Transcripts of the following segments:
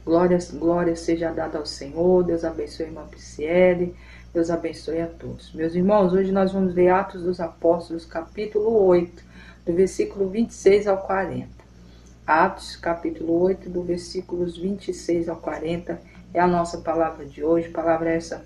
Glória seja dada ao Senhor. Deus abençoe a irmã Pisciele. Deus abençoe a todos. Meus irmãos, hoje nós vamos ler Atos dos Apóstolos, capítulo 8, do versículo 26 ao 40. Atos, capítulo 8, do versículos 26 ao 40, é a nossa palavra de hoje. Palavra essa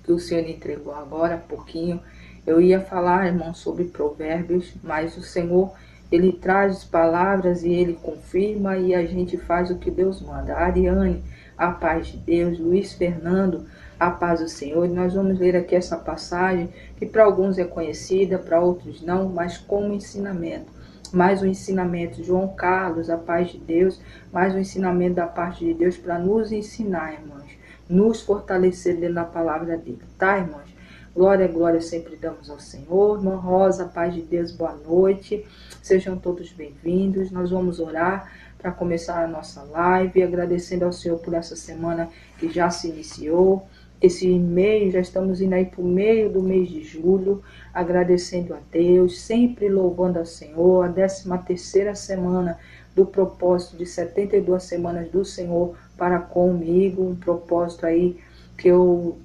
que o Senhor entregou agora há pouquinho. Eu ia falar, irmão, sobre provérbios, mas o Senhor, Ele traz palavras e Ele confirma e a gente faz o que Deus manda. Ariane, a paz de Deus. Luiz Fernando, a paz do Senhor. E nós vamos ler aqui essa passagem que para alguns é conhecida, para outros não, mas como ensinamento. Mais um ensinamento. João Carlos, a paz de Deus. Mais um ensinamento da parte de Deus para nos ensinar, irmãos. Nos fortalecer dentro da palavra dele. Tá, irmãos? Glória, glória sempre damos ao Senhor. Irmã Rosa, paz de Deus, boa noite. Sejam todos bem-vindos. Nós vamos orar para começar a nossa live, agradecendo ao Senhor por essa semana que já se iniciou. Esse mês, já estamos indo aí para o meio do mês de julho, agradecendo a Deus, sempre louvando ao Senhor, a 13ª semana do propósito de 72 semanas do Senhor para comigo, um propósito aí que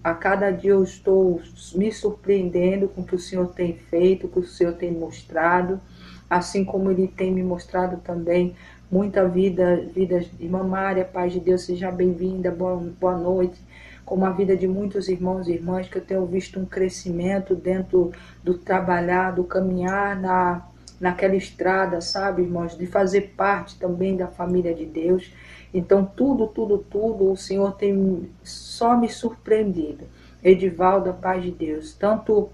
a cada dia eu estou me surpreendendo com o que o Senhor tem feito, o que o Senhor tem mostrado, assim como Ele tem me mostrado também muita vida de irmã Mária, paz de Deus, seja bem-vinda, boa noite, como a vida de muitos irmãos e irmãs, que eu tenho visto um crescimento dentro do trabalhar, do caminhar naquela estrada, sabe, irmãos, de fazer parte também da família de Deus. Então, tudo, o Senhor tem só me surpreendido. Edivaldo, a paz de Deus, tanto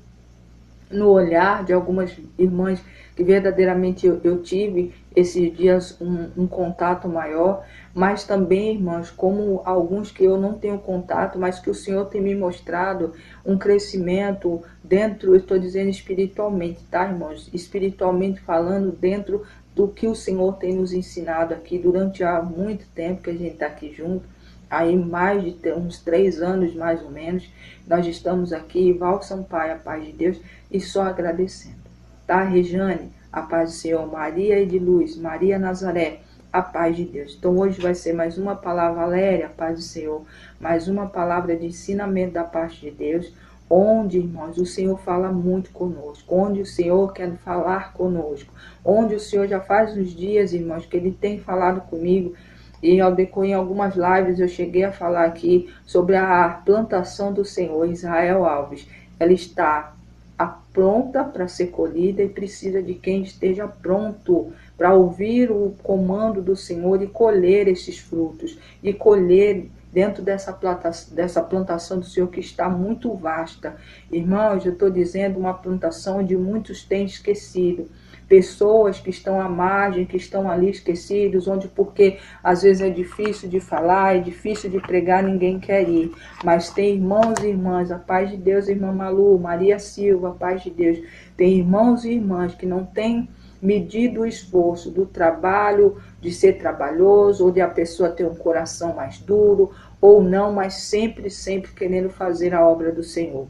no olhar de algumas irmãs que verdadeiramente eu tive esses dias um contato maior, mas também, irmãos, como alguns que eu não tenho contato, mas que o Senhor tem me mostrado um crescimento dentro, eu estou dizendo espiritualmente, tá, irmãos? Espiritualmente falando, dentro do que o Senhor tem nos ensinado aqui durante há muito tempo que a gente está aqui junto, aí mais de uns 3 anos mais ou menos, nós estamos aqui, Val Sampaio, a paz de Deus, e só agradecendo. Tá, Rejane, a paz do Senhor, Maria e de Luz, Maria Nazaré, a paz de Deus. Então hoje vai ser mais uma palavra, Valéria, a paz do Senhor, mais uma palavra de ensinamento da parte de Deus, onde, irmãos, o Senhor fala muito conosco, onde o Senhor quer falar conosco, onde o Senhor já faz uns dias, irmãos, que Ele tem falado comigo, e ao decorrer em algumas lives eu cheguei a falar aqui sobre a plantação do Senhor, Israel Alves. Ela está pronta para ser colhida e precisa de quem esteja pronto para ouvir o comando do Senhor e colher esses frutos, e colher dentro dessa plantação do Senhor que está muito vasta. Irmãos, eu estou dizendo uma plantação onde muitos têm esquecido. Pessoas que estão à margem, que estão ali esquecidos, onde porque às vezes é difícil de falar, é difícil de pregar, ninguém quer ir. Mas tem irmãos e irmãs, a paz de Deus, irmã Malu, Maria Silva, a paz de Deus. Tem irmãos e irmãs que não têm medido o esforço do trabalho, de ser trabalhoso, ou de a pessoa ter um coração mais duro, ou não, mas sempre querendo fazer a obra do Senhor.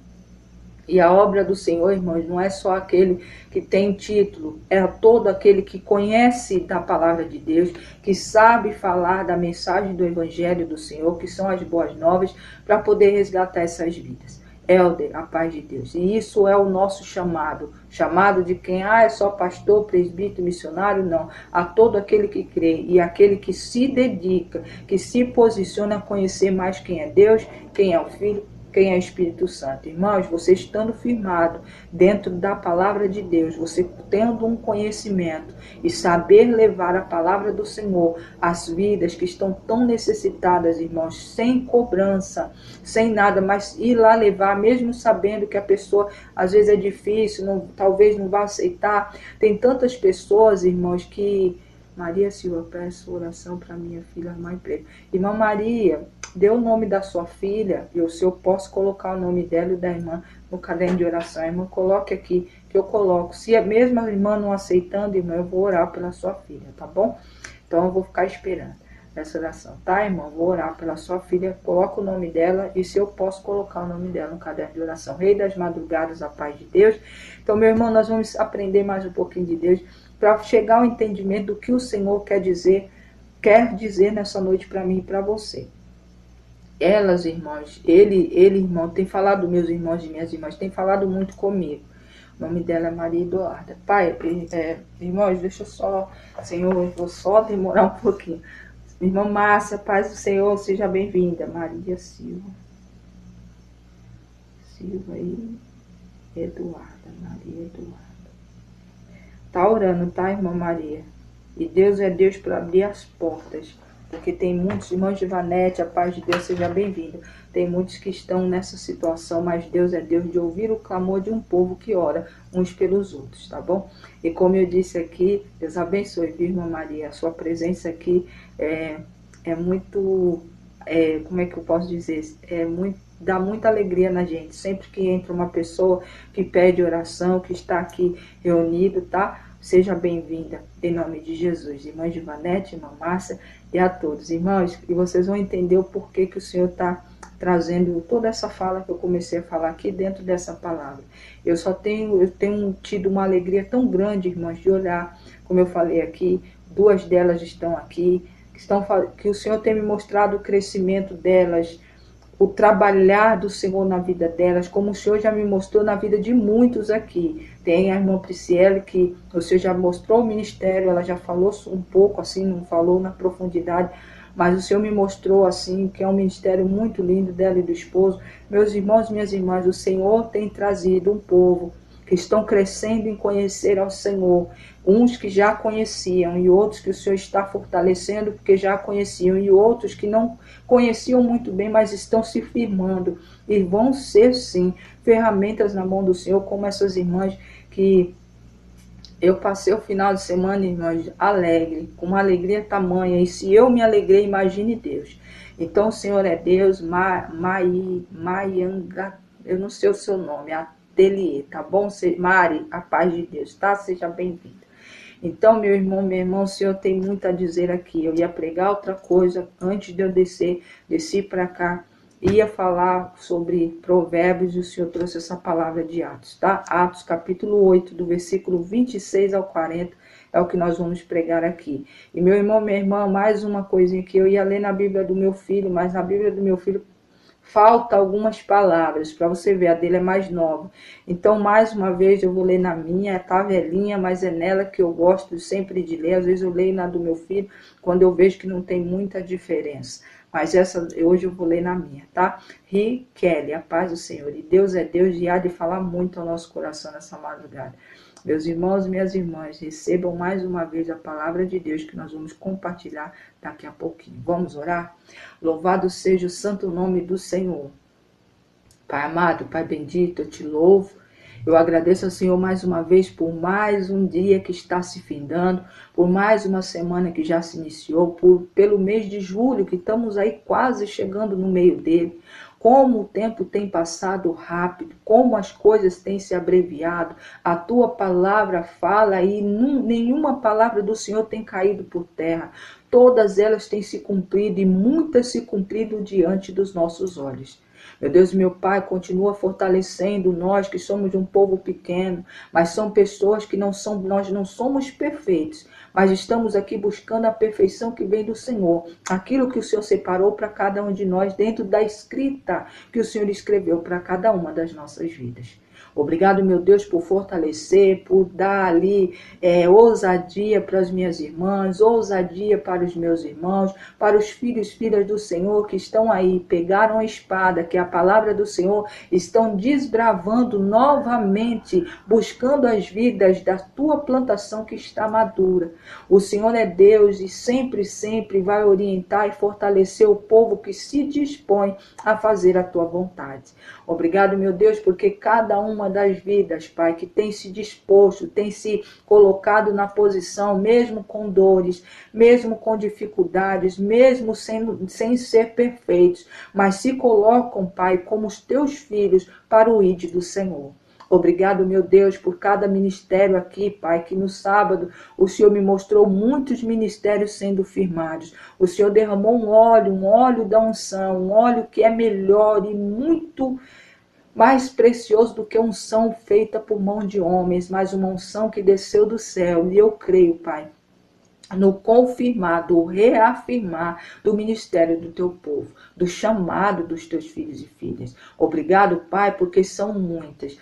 E a obra do Senhor, irmãos, não é só aquele que tem título, é todo aquele que conhece da palavra de Deus, que sabe falar da mensagem do Evangelho do Senhor, que são as boas novas, para poder resgatar essas vidas. Elder, a paz de Deus. E isso é o nosso chamado. Chamado de quem? É só pastor, presbítero, missionário? Não. A todo aquele que crê e aquele que se dedica, que se posiciona a conhecer mais quem é Deus, quem é o Filho, quem é o Espírito Santo. Irmãos, você estando firmado dentro da palavra de Deus, você tendo um conhecimento e saber levar a palavra do Senhor às vidas que estão tão necessitadas, irmãos, sem cobrança, sem nada, mas ir lá levar, mesmo sabendo que a pessoa às vezes é difícil, talvez não vá aceitar. Tem tantas pessoas, irmãos, que... Maria Silva, peço oração para minha filha arrumar emprego. Irmã Maria, dê o nome da sua filha, e se eu posso colocar o nome dela e da irmã no caderno de oração. Irmã, coloque aqui, que eu coloco. Se mesmo a irmã não aceitando, irmã, eu vou orar pela sua filha, tá bom? Então eu vou ficar esperando essa oração, tá, irmã? Vou orar pela sua filha, coloca o nome dela, e se eu posso colocar o nome dela no caderno de oração. Rei das madrugadas, a paz de Deus. Então, meu irmão, nós vamos aprender mais um pouquinho de Deus, para chegar ao entendimento do que o Senhor quer dizer quer dizer nessa noite para mim e para você. Elas, irmãos, ele, irmão, tem falado, meus irmãos e minhas irmãs, tem falado muito comigo. O nome dela é Maria Eduarda. Pai, irmãos, deixa eu só, Senhor, eu vou só demorar um pouquinho. Irmã Márcia, paz do Senhor, seja bem-vinda. Maria Silva. Silva e Eduarda, Maria Eduarda. Tá orando, tá, irmã Maria? E Deus é Deus para abrir as portas. Porque tem muitos, irmãos de Vanete, a paz de Deus, seja bem-vinda. Tem muitos que estão nessa situação, mas Deus é Deus de ouvir o clamor de um povo que ora uns pelos outros, tá bom? E como eu disse aqui, Deus abençoe, viu, irmã Maria? A sua presença aqui é muito, como é que eu posso dizer? Dá muita alegria na gente. Sempre que entra uma pessoa que pede oração, que está aqui reunido, tá? Seja bem-vinda, em nome de Jesus. Irmã Givanete, irmã Márcia e a todos. Irmãos, e vocês vão entender o porquê que o Senhor está trazendo toda essa fala que eu comecei a falar aqui dentro dessa palavra. Eu tenho tido uma alegria tão grande, irmãos, de olhar, como eu falei aqui, 2 delas estão aqui, que o Senhor tem me mostrado o crescimento delas, o trabalhar do Senhor na vida delas, como o Senhor já me mostrou na vida de muitos aqui. Tem a irmã Prisciele, que o Senhor já mostrou o ministério, ela já falou um pouco, assim, não falou na profundidade, mas o Senhor me mostrou, assim, que é um ministério muito lindo dela e do esposo. Meus irmãos e minhas irmãs, o Senhor tem trazido um povo que estão crescendo em conhecer ao Senhor, uns que já conheciam e outros que o Senhor está fortalecendo porque já conheciam, e outros que não conheciam muito bem, mas estão se firmando e vão ser, sim, ferramentas na mão do Senhor, como essas irmãs que eu passei o final de semana, irmãos, alegre, com uma alegria tamanha, e se eu me alegrei, imagine Deus. Então o Senhor é Deus, Maianga, eu não sei o seu nome, Ateliê, tá bom? Mari, a paz de Deus, tá? Seja bem-vinda. Então, meu irmão, o Senhor tem muito a dizer aqui. Eu ia pregar outra coisa antes de eu desci para cá, ia falar sobre Provérbios, e o Senhor trouxe essa palavra de Atos, tá? Atos capítulo 8, do versículo 26 ao 40, é o que nós vamos pregar aqui. E meu irmão, minha irmã, mais uma coisinha que eu ia ler na Bíblia do meu filho, mas na Bíblia do meu filho falta algumas palavras, para você ver, a dele é mais nova. Então, mais uma vez, eu vou ler na minha, tá velhinha, mas é nela que eu gosto sempre de ler. Às vezes eu leio na do meu filho, quando eu vejo que não tem muita diferença. Mas essa, hoje eu vou ler na minha, tá? Kelly, a paz do Senhor. E Deus é Deus e há de falar muito ao nosso coração nessa madrugada. Meus irmãos e minhas irmãs, recebam mais uma vez a palavra de Deus que nós vamos compartilhar daqui a pouquinho. Vamos orar? Louvado seja o santo nome do Senhor. Pai amado, Pai bendito, eu te louvo. Eu agradeço ao Senhor mais uma vez por mais um dia que está se findando, por mais uma semana que já se iniciou, pelo mês de julho que estamos aí quase chegando no meio dele. Como o tempo tem passado rápido, como as coisas têm se abreviado, a tua palavra fala e nenhuma palavra do Senhor tem caído por terra. Todas elas têm se cumprido e muitas se cumprido diante dos nossos olhos. Meu Deus, meu Pai, continua fortalecendo nós que somos um povo pequeno, mas são pessoas que nós não somos perfeitos, mas estamos aqui buscando a perfeição que vem do Senhor, aquilo que o Senhor separou para cada um de nós dentro da escrita que o Senhor escreveu para cada uma das nossas vidas. Obrigado, meu Deus, por fortalecer, por dar ali ousadia para as minhas irmãs, ousadia para os meus irmãos, para os filhos e filhas do Senhor que estão aí, pegaram a espada, que é a palavra do Senhor, estão desbravando novamente, buscando as vidas da tua plantação que está madura. O Senhor é Deus e sempre, sempre vai orientar e fortalecer o povo que se dispõe a fazer a tua vontade. Obrigado, meu Deus, porque cada uma das vidas, Pai, que tem se disposto, tem se colocado na posição, mesmo com dores, mesmo com dificuldades, mesmo sem ser perfeitos, mas se colocam, Pai, como os teus filhos para o ID do Senhor. Obrigado, meu Deus, por cada ministério aqui, Pai, que no sábado o Senhor me mostrou muitos ministérios sendo firmados. O Senhor derramou um óleo da unção, um óleo que é melhor e muito mais precioso do que unção feita por mão de homens, mas uma unção que desceu do céu. E eu creio, Pai, no confirmar, do reafirmar do ministério do teu povo, do chamado dos teus filhos e filhas. Obrigado, Pai, porque são muitas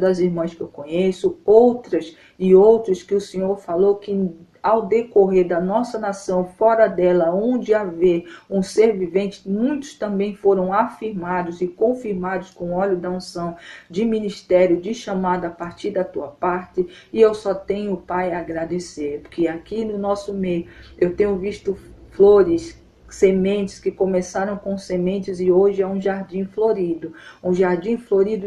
das irmãs que eu conheço, outras e outros que o Senhor falou que ao decorrer da nossa nação, fora dela, onde haver um ser vivente, muitos também foram afirmados e confirmados com óleo da unção de ministério, de chamada a partir da tua parte, e eu só tenho, Pai, a agradecer, porque aqui no nosso meio eu tenho visto flores, sementes que começaram com sementes e hoje é um jardim florido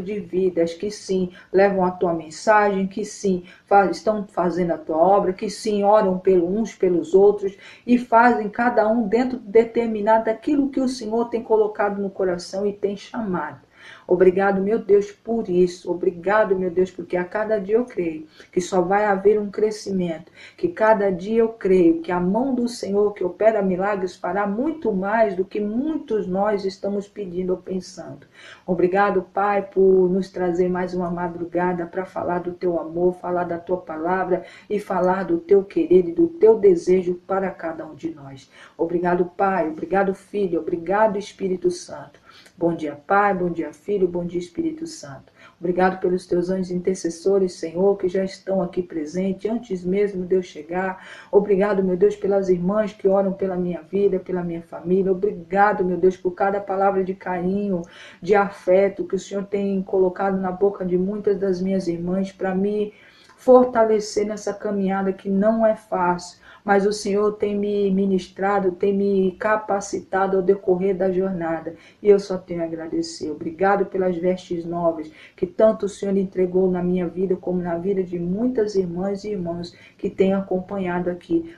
de vidas que sim, levam a tua mensagem, que sim, estão fazendo a tua obra, que sim, oram uns pelos outros e fazem cada um dentro determinado daquilo que o Senhor tem colocado no coração e tem chamado. Obrigado, meu Deus, por isso. Obrigado, meu Deus, porque a cada dia eu creio que só vai haver um crescimento, que cada dia eu creio que a mão do Senhor que opera milagres fará muito mais do que muitos nós estamos pedindo ou pensando. Obrigado, Pai, por nos trazer mais uma madrugada para falar do teu amor, falar da tua palavra e falar do teu querer e do teu desejo para cada um de nós. Obrigado, Pai. Obrigado, Filho. Obrigado, Espírito Santo. Bom dia, Pai, bom dia, Filho, bom dia, Espírito Santo. Obrigado pelos teus anjos intercessores, Senhor, que já estão aqui presentes, antes mesmo de eu chegar. Obrigado, meu Deus, pelas irmãs que oram pela minha vida, pela minha família. Obrigado, meu Deus, por cada palavra de carinho, de afeto que o Senhor tem colocado na boca de muitas das minhas irmãs para me fortalecer nessa caminhada que não é fácil. Mas o Senhor tem me ministrado, tem me capacitado ao decorrer da jornada. E eu só tenho a agradecer. Obrigado pelas vestes novas que tanto o Senhor entregou na minha vida, como na vida de muitas irmãs e irmãos que têm acompanhado aqui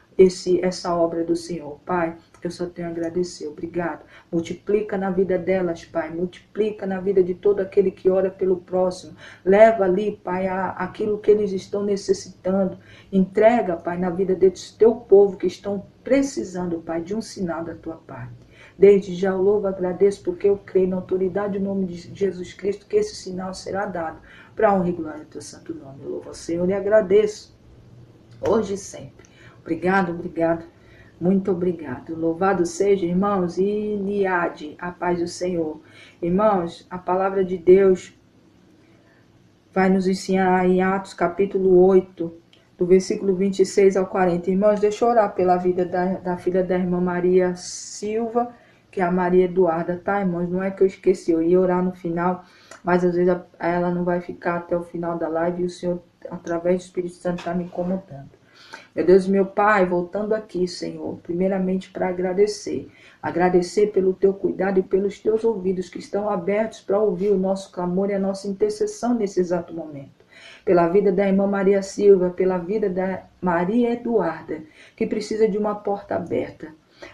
essa obra do Senhor. Pai, eu só tenho a agradecer. Obrigado. Multiplica na vida delas, Pai. Multiplica na vida de todo aquele que ora pelo próximo. Leva ali, Pai, aquilo que eles estão necessitando. Entrega, Pai, na vida desse teu povo que estão precisando, Pai, de um sinal da tua parte. Desde já eu louvo e agradeço porque eu creio na autoridade e no nome de Jesus Cristo que esse sinal será dado para a honra e glória do teu santo nome. Eu louvo ao Senhor e agradeço hoje e sempre. Obrigado, obrigado. Muito obrigado. Louvado seja, irmãos, e Niade, a paz do Senhor. Irmãos, a palavra de Deus vai nos ensinar em Atos capítulo 8, do versículo 26 ao 40. Irmãos, deixa eu orar pela vida da filha da irmã Maria Silva, que é a Maria Eduarda, tá, irmãos? Não é que eu esqueci, eu ia orar no final, mas às vezes ela não vai ficar até o final da live e o Senhor, através do Espírito Santo, está me incomodando. Meu Deus, meu Pai, voltando aqui, Senhor, primeiramente para agradecer pelo teu cuidado e pelos teus ouvidos que estão abertos para ouvir o nosso clamor e a nossa intercessão nesse exato momento. Pela vida da irmã Maria Silva, pela vida da Maria Eduarda, que precisa de uma porta aberta.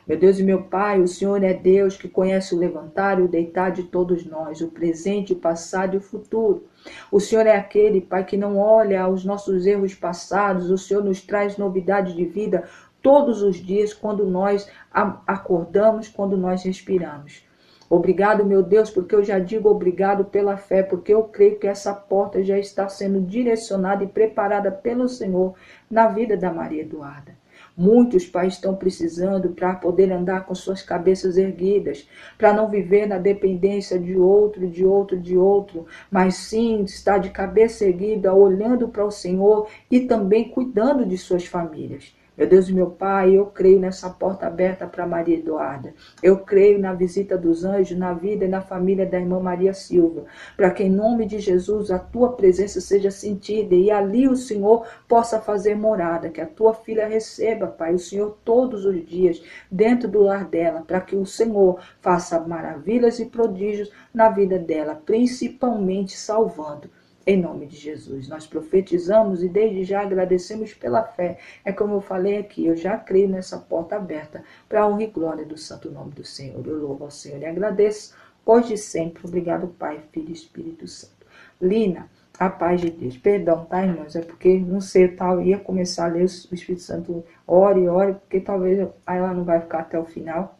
Meu Deus e meu Pai, o Senhor é Deus que conhece o levantar e o deitar de todos nós, o presente, o passado e o futuro. O Senhor é aquele, Pai, que não olha aos nossos erros passados, o Senhor nos traz novidade de vida todos os dias quando nós acordamos, quando nós respiramos. Obrigado, meu Deus, porque eu já digo obrigado pela fé, porque eu creio que essa porta já está sendo direcionada e preparada pelo Senhor na vida da Maria Eduarda. Muitos pais estão precisando para poder andar com suas cabeças erguidas, para não viver na dependência de outro, mas sim estar de cabeça erguida, olhando para o Senhor e também cuidando de suas famílias. Meu Deus e meu Pai, eu creio nessa porta aberta para Maria Eduarda. Eu creio na visita dos anjos, na vida e na família da irmã Maria Silva, para que em nome de Jesus a tua presença seja sentida e ali o Senhor possa fazer morada, que a tua filha receba, Pai, o Senhor todos os dias dentro do lar dela, para que o Senhor faça maravilhas e prodígios na vida dela, principalmente salvando. Em nome de Jesus, nós profetizamos e desde já agradecemos pela fé. É como eu falei aqui, eu já creio nessa porta aberta para a honra e glória do santo nome do Senhor. Eu louvo ao Senhor e agradeço hoje e sempre. Obrigado, Pai, Filho e Espírito Santo. Lina, a paz de Deus. Perdão, tá, irmãos? É porque, não sei, eu ia começar a ler o Espírito Santo, ore, porque talvez ela não vai ficar até o final.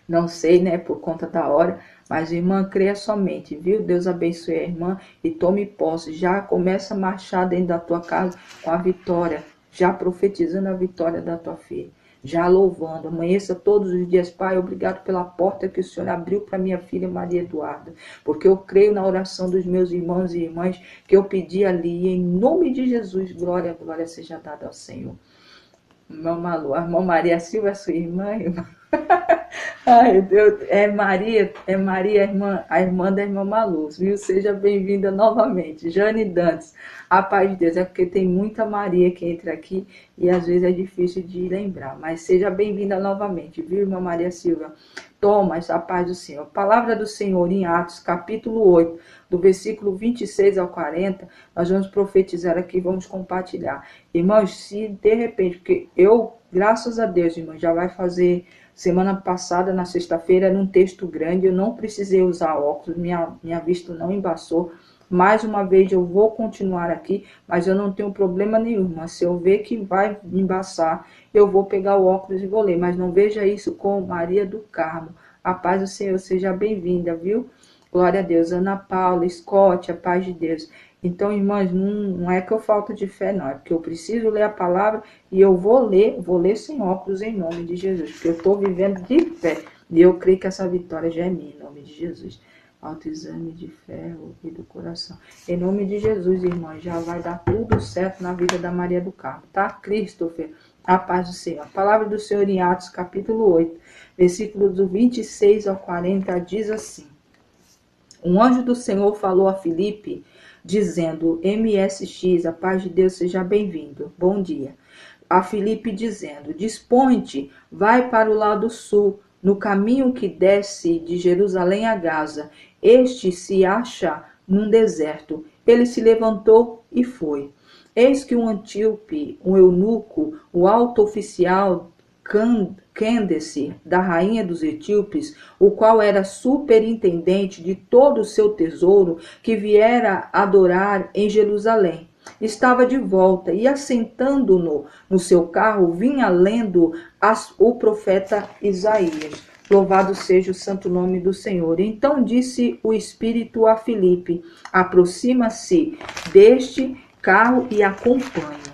Não sei, né, por conta da hora, mas irmã, creia somente, viu? Deus abençoe a irmã e tome posse. Já começa a marchar dentro da tua casa com a vitória já profetizando a vitória da tua filha, já louvando. Amanheça todos os dias, Pai, obrigado pela porta que o Senhor abriu para minha filha Maria Eduarda, porque eu creio na oração dos meus irmãos e irmãs que eu pedi ali, em nome de Jesus, glória, glória seja dada ao Senhor. Irmã Malu, a irmã Maria Silva, sua irmã. Ai, Deus, é Maria, a irmã da irmã Malu, viu? Seja bem-vinda novamente. Jane Dantes, a paz de Deus, é porque tem muita Maria que entra aqui e às vezes é difícil de lembrar, mas seja bem-vinda novamente, viu, irmã Maria Silva? Thomas, a paz do Senhor. Palavra do Senhor em Atos, capítulo 8, do versículo 26 ao 40, nós vamos profetizar aqui, vamos compartilhar. Irmãos, se de repente, porque eu, graças a Deus, irmãos, já vai fazer... Semana passada, na sexta-feira, era um texto grande, eu não precisei usar óculos, minha vista não embaçou. Mais uma vez eu vou continuar aqui, mas eu não tenho problema nenhum. Mas se eu ver que vai embaçar, eu vou pegar o óculos e vou ler. Mas não veja isso com Maria do Carmo. A paz do Senhor, seja bem-vinda, viu? Glória a Deus. Ana Paula, Scott, a paz de Deus. Então, irmãs, não é que eu falto de fé, não. É porque eu preciso ler a palavra e eu vou ler sem óculos em nome de Jesus. Porque eu estou vivendo de fé. E eu creio que essa vitória já é minha, em nome de Jesus. Autoexame de fé e do coração. Em nome de Jesus, irmãs, já vai dar tudo certo na vida da Maria do Carmo, tá? Christopher, a paz do Senhor. A palavra do Senhor em Atos, capítulo 8, versículos do 26 ao 40, diz assim. Um anjo do Senhor falou a Filipe, dizendo, MSX, a paz de Deus, seja bem-vindo. Bom dia. A Filipe dizendo, dispõe-te, vai para o lado sul, no caminho que desce de Jerusalém a Gaza. Este se acha num deserto. Ele se levantou e foi. Eis que um antíope, um eunuco, o alto oficial Cândice, da rainha dos etíopes, o qual era superintendente de todo o seu tesouro, que viera adorar em Jerusalém, estava de volta e, assentando-no no seu carro, vinha lendo o profeta Isaías. Louvado seja o santo nome do Senhor. Então disse o Espírito a Filipe, aproxima-se deste carro e acompanha.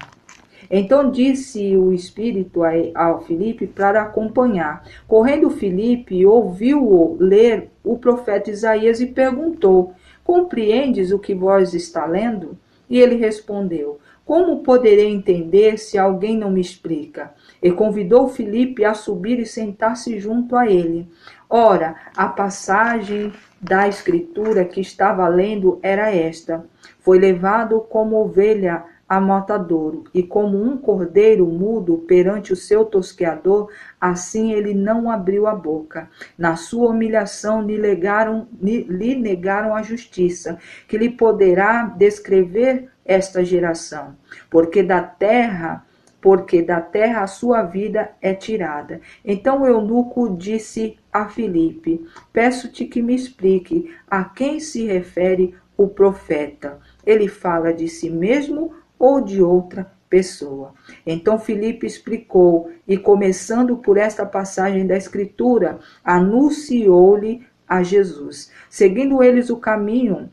Então disse o Espírito ao Filipe para acompanhar. Correndo Filipe, ouviu-o ler o profeta Isaías e perguntou, compreendes o que vós está lendo? E ele respondeu, como poderei entender se alguém não me explica? E convidou Filipe a subir e sentar-se junto a ele. Ora, a passagem da escritura que estava lendo era esta. Foi levado como ovelha a matadouro, e como um cordeiro mudo perante o seu tosqueador, assim ele não abriu a boca. Na sua humilhação lhe negaram a justiça, que lhe poderá descrever esta geração, porque da terra a sua vida é tirada. Então o eunuco disse a Filipe, peço-te que me explique a quem se refere o profeta. Ele fala de si mesmo ou de outra pessoa. Então Filipe explicou, e começando por esta passagem da Escritura, anunciou-lhe a Jesus. Seguindo eles o caminho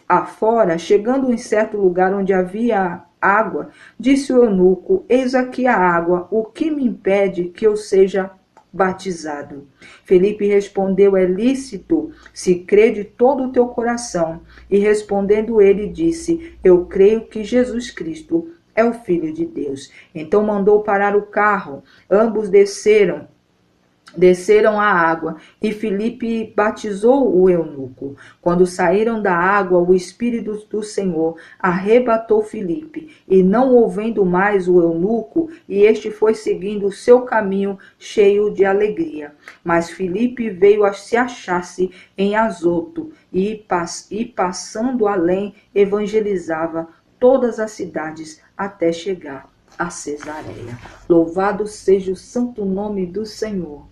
afora, chegando em certo lugar onde havia água, disse o eunuco, eis aqui a água, o que me impede que eu seja batizado? Filipe respondeu, é lícito, se crê de todo o teu coração. E respondendo ele, disse, eu creio que Jesus Cristo é o Filho de Deus. Então mandou parar o carro, ambos desceram à água, e Filipe batizou o eunuco. Quando saíram da água, o Espírito do Senhor arrebatou Filipe, e não ouvendo mais o eunuco, e este foi seguindo o seu caminho cheio de alegria. Mas Filipe veio a se achar-se em Azoto, e passando além, evangelizava todas as cidades até chegar a Cesareia. Louvado seja o santo nome do Senhor.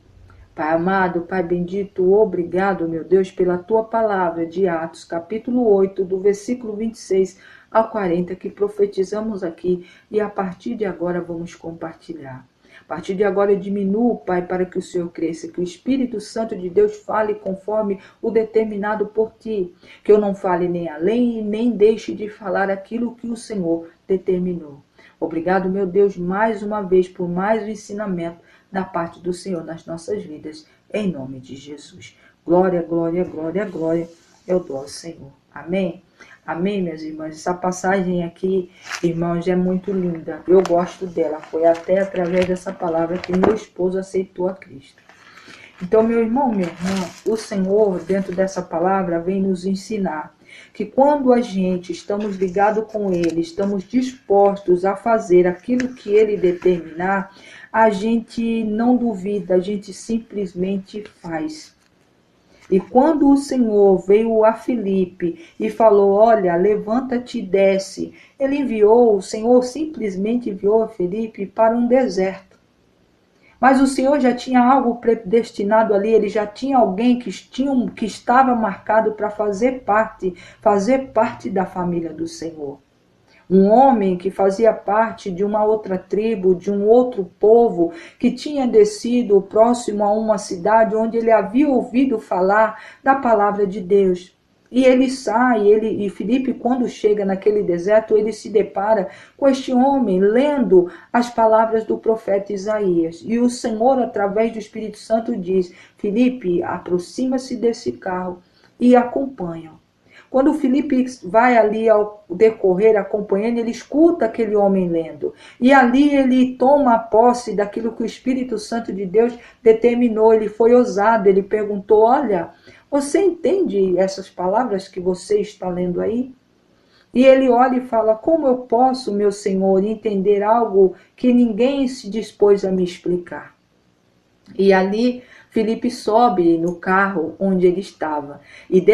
Pai amado, Pai bendito, obrigado, meu Deus, pela tua palavra de Atos, capítulo 8, do versículo 26 ao 40, que profetizamos aqui e a partir de agora vamos compartilhar. A partir de agora eu diminuo, Pai, para que o Senhor cresça, que o Espírito Santo de Deus fale conforme o determinado por ti, que eu não fale nem além e nem deixe de falar aquilo que o Senhor determinou. Obrigado, meu Deus, mais uma vez por mais um ensinamento da parte do Senhor nas nossas vidas, em nome de Jesus. Glória, glória, glória, glória, eu dou ao Senhor. Amém? Amém, minhas irmãs? Essa passagem aqui, irmãos, é muito linda. Eu gosto dela. Foi até através dessa palavra que meu esposo aceitou a Cristo. Então, meu irmão, minha irmã, o Senhor, dentro dessa palavra, vem nos ensinar que quando a gente estamos ligados com Ele, estamos dispostos a fazer aquilo que Ele determinar, a gente não duvida, a gente simplesmente faz. E quando o Senhor veio a Filipe e falou, olha, levanta-te e desce, ele enviou, o Senhor simplesmente enviou a Filipe para um deserto. Mas o Senhor já tinha algo predestinado ali, ele já tinha alguém que estava marcado para fazer parte da família do Senhor. Um homem que fazia parte de uma outra tribo, de um outro povo, que tinha descido próximo a uma cidade onde ele havia ouvido falar da palavra de Deus. E ele sai, e Filipe, quando chega naquele deserto, ele se depara com este homem lendo as palavras do profeta Isaías. E o Senhor, através do Espírito Santo, diz, Filipe, aproxima-se desse carro e acompanha. Quando Filipe vai ali ao decorrer acompanhando, ele escuta aquele homem lendo. E ali ele toma posse daquilo que o Espírito Santo de Deus determinou. Ele foi ousado, ele perguntou, olha, você entende essas palavras que você está lendo aí? E ele olha e fala, como eu posso, meu Senhor, entender algo que ninguém se dispôs a me explicar? E ali Filipe sobe no carro onde ele estava. E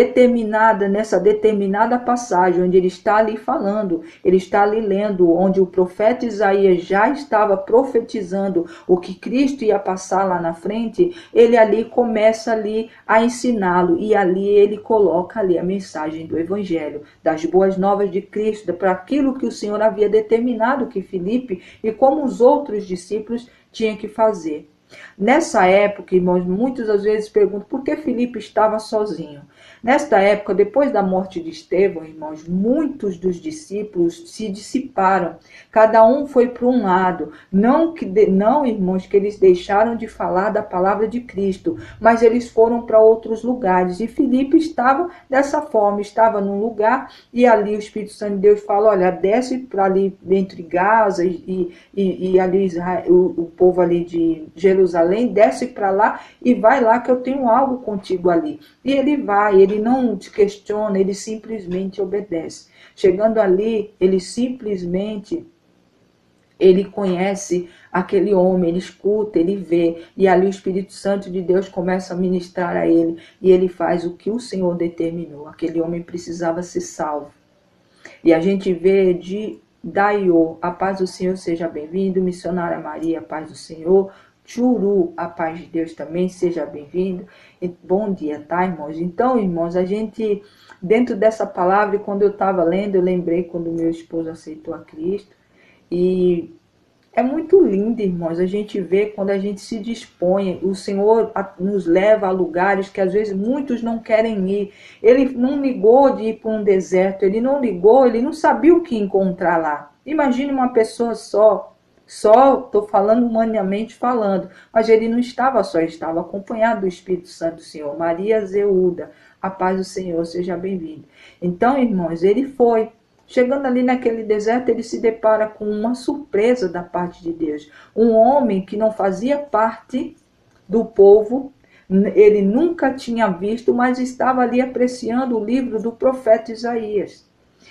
nessa determinada passagem, onde ele está ali falando, ele está ali lendo, onde o profeta Isaías já estava profetizando o que Cristo ia passar lá na frente, ele ali começa ali a ensiná-lo. E ali ele coloca ali a mensagem do Evangelho, das boas novas de Cristo, para aquilo que o Senhor havia determinado que Filipe e como os outros discípulos tinham que fazer. Nessa época, irmãos, muitas às vezes perguntam por que Filipe estava sozinho. Nesta época, depois da morte de Estevão, irmãos, muitos dos discípulos se dissiparam. Cada um foi para um lado. Não, irmãos, que eles deixaram de falar da palavra de Cristo, mas eles foram para outros lugares. E Filipe estava dessa forma, estava num lugar e ali o Espírito Santo de Deus fala, olha, desce para ali entre Gaza e ali o povo ali de Jerusalém, desce para lá e vai lá que eu tenho algo contigo ali. E ele vai, ele não te questiona, ele simplesmente obedece. Chegando ali, ele conhece aquele homem, ele escuta, ele vê, e ali o Espírito Santo de Deus começa a ministrar a ele, e ele faz o que o Senhor determinou. Aquele homem precisava ser salvo. E a gente vê de Daiô, a paz do Senhor seja bem-vindo, missionária Maria, a paz do Senhor, Churu, a paz de Deus também, seja bem-vindo. Bom dia, tá, irmãos? Então, irmãos, a gente, dentro dessa palavra, quando eu estava lendo, eu lembrei quando meu esposo aceitou a Cristo. E é muito lindo, irmãos, a gente vê quando a gente se dispõe. O Senhor nos leva a lugares que às vezes muitos não querem ir. Ele não ligou de ir para um deserto, ele não sabia o que encontrar lá. Imagine uma pessoa só, estou falando humanamente falando, mas ele não estava só, ele estava acompanhado do Espírito Santo do Senhor. Maria Zeuda, a paz do Senhor, seja bem-vindo. Então, irmãos, ele foi. Chegando ali naquele deserto, ele se depara com uma surpresa da parte de Deus. Um homem que não fazia parte do povo, ele nunca tinha visto, mas estava ali apreciando o livro do profeta Isaías.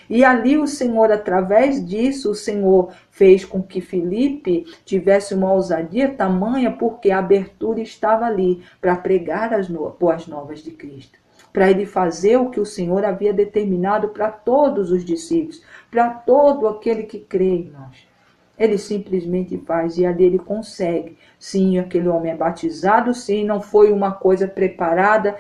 E ali o Senhor, através disso, o Senhor fez com que Filipe tivesse uma ousadia tamanha, porque a abertura estava ali para pregar as boas novas de Cristo. Para ele fazer o que o Senhor havia determinado para todos os discípulos, para todo aquele que crê, irmãos. Ele simplesmente faz e ali ele consegue. Sim, aquele homem é batizado, sim, não foi uma coisa preparada.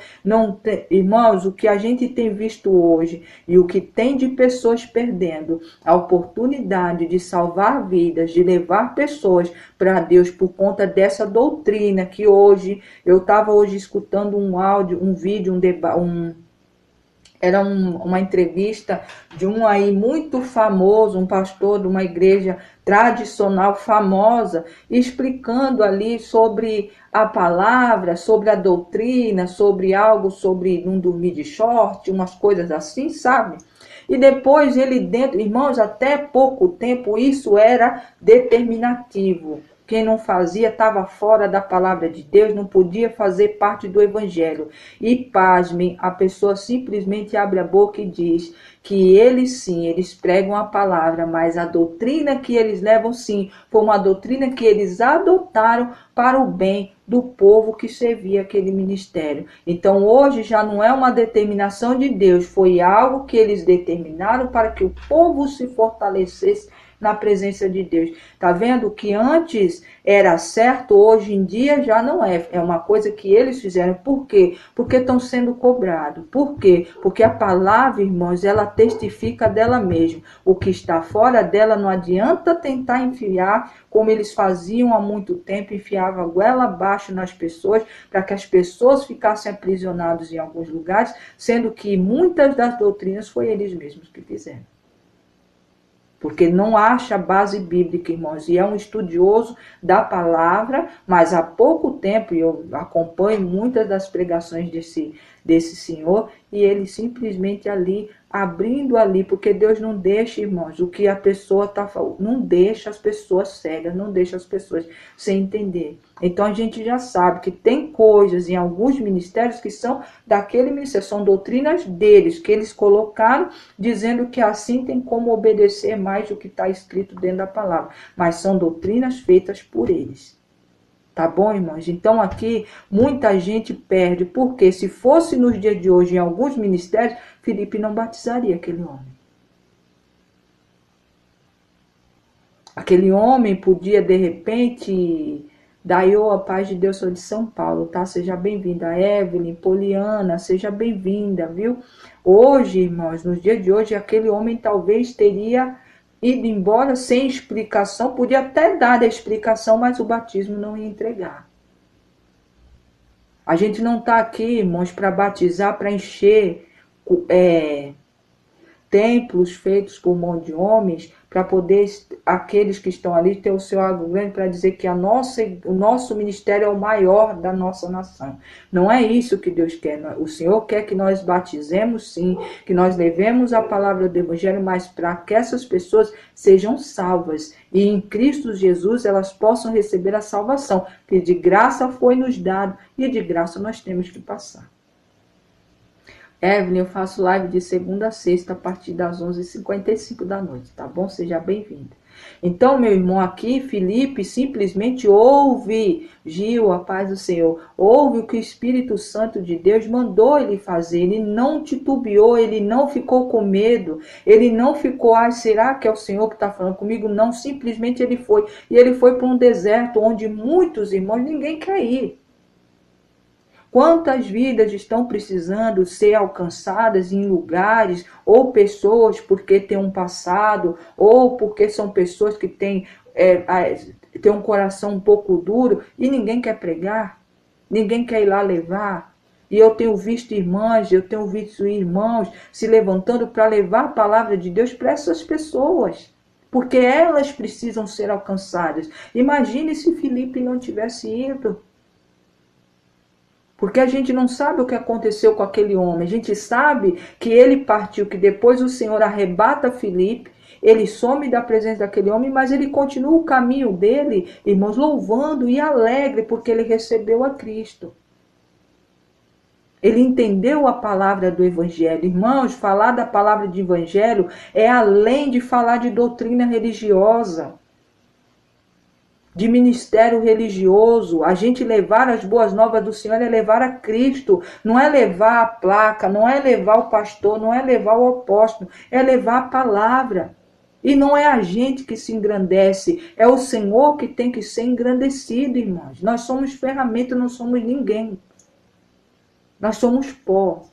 Irmãos, o que a gente tem visto hoje e o que tem de pessoas perdendo a oportunidade de salvar vidas, de levar pessoas para Deus por conta dessa doutrina que hoje, eu estava hoje escutando um áudio, um vídeo, Era uma entrevista de um aí muito famoso, um pastor de uma igreja tradicional famosa, explicando ali sobre a palavra, sobre a doutrina, sobre algo, sobre não dormir de short, umas coisas assim, sabe? E depois ele dentro, irmãos, até pouco tempo isso era determinativo. Quem não fazia estava fora da palavra de Deus, não podia fazer parte do evangelho. E pasmem, a pessoa simplesmente abre a boca e diz que eles sim, eles pregam a palavra, mas a doutrina que eles levam sim, foi uma doutrina que eles adotaram para o bem do povo que servia aquele ministério. Então hoje já não é uma determinação de Deus, foi algo que eles determinaram para que o povo se fortalecesse na presença de Deus. Tá vendo que antes era certo, hoje em dia já não é. É uma coisa que eles fizeram. Por quê? Porque estão sendo cobrados. Por quê? Porque a palavra, irmãos, ela testifica dela mesma. O que está fora dela não adianta tentar enfiar, como eles faziam há muito tempo, enfiava a goela abaixo nas pessoas, para que as pessoas ficassem aprisionadas em alguns lugares, sendo que muitas das doutrinas foi eles mesmos que fizeram. Porque não acha base bíblica, irmãos, e é um estudioso da palavra, mas há pouco tempo, e eu acompanho muitas das pregações desse senhor, e ele simplesmente ali, abrindo ali, porque Deus não deixa, irmãos, o que a pessoa está falando, não deixa as pessoas cegas, não deixa as pessoas sem entender. Então a gente já sabe que tem coisas em alguns ministérios que são daquele ministério, são doutrinas deles, que eles colocaram, dizendo que assim tem como obedecer mais do que está escrito dentro da palavra, mas são doutrinas feitas por eles. Tá bom, irmãos? Então aqui muita gente perde, porque se fosse nos dias de hoje em alguns ministérios, Filipe não batizaria aquele homem. Aquele homem podia de repente... Daí, a paz de Deus, sou de São Paulo, tá? Seja bem-vinda, Evelyn, Poliana, seja bem-vinda, viu? Hoje, irmãos, nos dias de hoje, aquele homem talvez teria ido embora sem explicação, podia até dar a explicação, mas o batismo não ia entregar. A gente não está aqui, irmãos, para batizar, para encher templos feitos por mão de homens, para poder aqueles que estão ali ter o seu argumento para dizer que o nosso ministério é o maior da nossa nação. Não é isso que Deus quer. O Senhor quer que nós batizemos sim, que nós levemos a palavra do Evangelho, mas para que essas pessoas sejam salvas e em Cristo Jesus elas possam receber a salvação, que de graça foi nos dado e de graça nós temos que passar. Evelyn, eu faço live de segunda a sexta a partir das 11h55 da noite, tá bom? Seja bem-vinda. Então, meu irmão aqui, Felipe, simplesmente ouve, Gil, a paz do Senhor, ouve o que o Espírito Santo de Deus mandou ele fazer, ele não titubeou, ele não ficou com medo, ele não ficou, será que é o Senhor que está falando comigo? Não, simplesmente ele foi, e ele foi para um deserto onde muitos irmãos, ninguém quer ir. Quantas vidas estão precisando ser alcançadas em lugares, ou pessoas porque têm um passado, ou porque são pessoas que têm um coração um pouco duro, e ninguém quer pregar, ninguém quer ir lá levar. E eu tenho visto irmãs, eu tenho visto irmãos se levantando para levar a palavra de Deus para essas pessoas, porque elas precisam ser alcançadas. Imagine se Filipe não tivesse ido. Porque a gente não sabe o que aconteceu com aquele homem. A gente sabe que ele partiu, que depois o Senhor arrebata Filipe, ele some da presença daquele homem, mas ele continua o caminho dele, irmãos, louvando e alegre, porque ele recebeu a Cristo. Ele entendeu a palavra do Evangelho. Irmãos, falar da palavra de Evangelho é além de falar de doutrina religiosa, de ministério religioso. A gente levar as boas novas do Senhor é levar a Cristo, não é levar a placa, não é levar o pastor, não é levar o apóstolo, é levar a palavra. E não é a gente que se engrandece, é o Senhor que tem que ser engrandecido, irmãos. Nós somos ferramenta, não somos ninguém. Nós somos pó.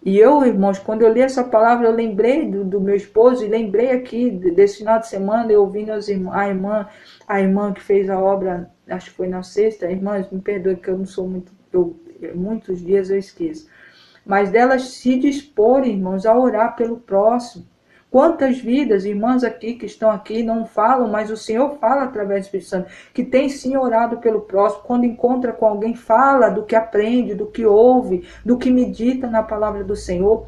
E eu, irmãos, quando eu li essa palavra, eu lembrei do meu esposo, e lembrei aqui desse final de semana, eu ouvindo a irmã que fez a obra, acho que foi na sexta. Irmãs, me perdoe que eu não sou muito, muitos dias eu esqueço. mas delas se disporem, irmãos, a orar pelo próximo. Quantas vidas, irmãs aqui que estão aqui, não falam, mas o Senhor fala através do Espírito Santo, que tem sim orado pelo próximo, quando encontra com alguém, fala do que aprende, do que ouve, do que medita na palavra do Senhor,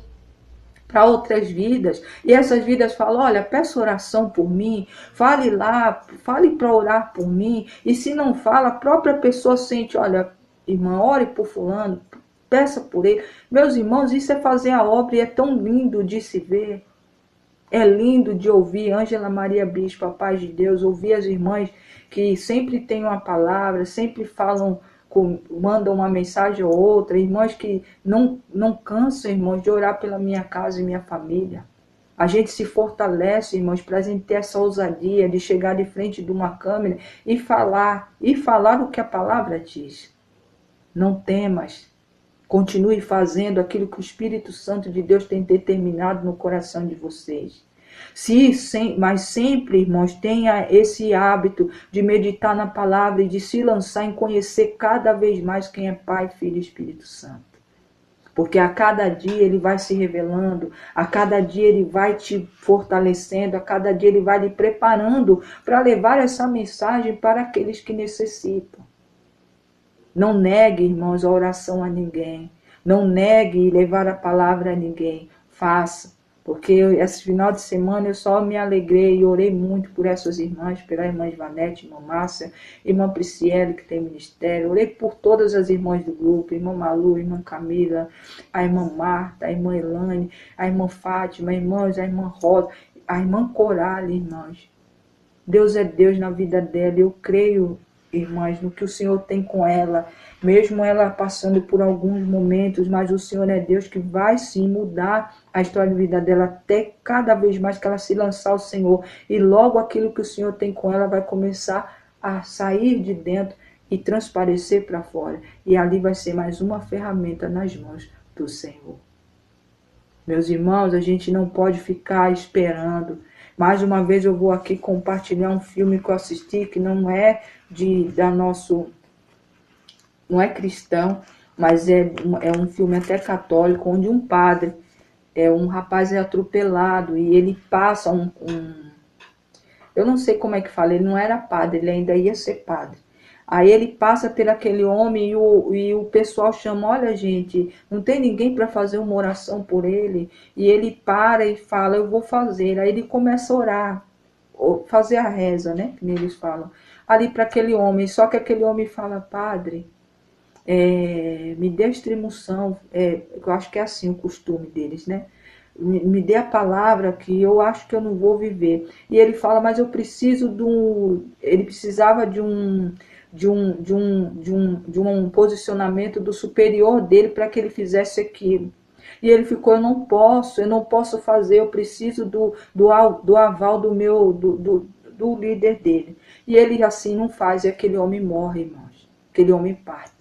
para outras vidas, e essas vidas falam, olha, peça oração por mim, fale lá, fale para orar por mim, e se não fala, a própria pessoa sente, olha, irmã, ore por fulano, peça por ele. Meus irmãos, isso é fazer a obra e é tão lindo de se ver, é lindo de ouvir. Ângela Maria Bispo, a paz de Deus, ouvir as irmãs que sempre têm uma palavra, sempre falam, mandam uma mensagem ou outra, irmãos que não cansam, irmãos, de orar pela minha casa e minha família. A gente se fortalece, irmãos, para a gente ter essa ousadia de chegar de frente de uma câmera e falar o que a palavra diz. Não temas, continue fazendo aquilo que o Espírito Santo de Deus tem determinado no coração de vocês. Mas sempre, irmãos, tenha esse hábito de meditar na palavra e de se lançar em conhecer cada vez mais quem é Pai, Filho e Espírito Santo. Porque a cada dia ele vai se revelando, a cada dia ele vai te fortalecendo, a cada dia ele vai lhe preparando para levar essa mensagem para aqueles que necessitam. Não negue, irmãos, a oração a ninguém. Não negue levar a palavra a ninguém. Faça. Porque esse final de semana eu só me alegrei e orei muito por essas irmãs, pela irmã Ivanete, irmã Márcia, irmã Prisciele, que tem ministério. Orei por todas as irmãs do grupo, irmã Malu, irmã Camila, a irmã Marta, a irmã Elane, a irmã Fátima, irmãs, a irmã Rosa, a irmã Coralie, irmãs. Deus é Deus na vida dela. Eu creio, irmãs, no que o Senhor tem com ela, mesmo ela passando por alguns momentos, mas o Senhor é Deus que vai sim mudar a história de vida dela até cada vez mais que ela se lançar ao Senhor, e logo aquilo que o Senhor tem com ela vai começar a sair de dentro e transparecer para fora, e ali vai ser mais uma ferramenta nas mãos do Senhor. Meus irmãos, a gente não pode ficar esperando. Mais uma vez eu vou aqui compartilhar um filme que eu assisti, que não é não é cristão, mas é um filme até católico, onde um padre, um rapaz é atropelado e ele passa eu não sei como é que fala, ele não era padre, ele ainda ia ser padre. Aí ele passa por aquele homem e o pessoal chama, olha gente, não tem ninguém para fazer uma oração por ele. E ele para e fala, eu vou fazer. Aí ele começa a orar, fazer a reza, né? Que eles falam. Ali para aquele homem, só que aquele homem fala, padre, me dê a extremunção, eu acho que é assim o costume deles, né? Me dê a palavra que eu acho que eu não vou viver. E ele fala, mas eu preciso ele precisava de um posicionamento do superior dele para que ele fizesse aquilo. E ele ficou, eu não posso fazer, eu preciso do aval do líder dele. E ele assim não faz, e aquele homem morre, irmãos. Aquele homem parte.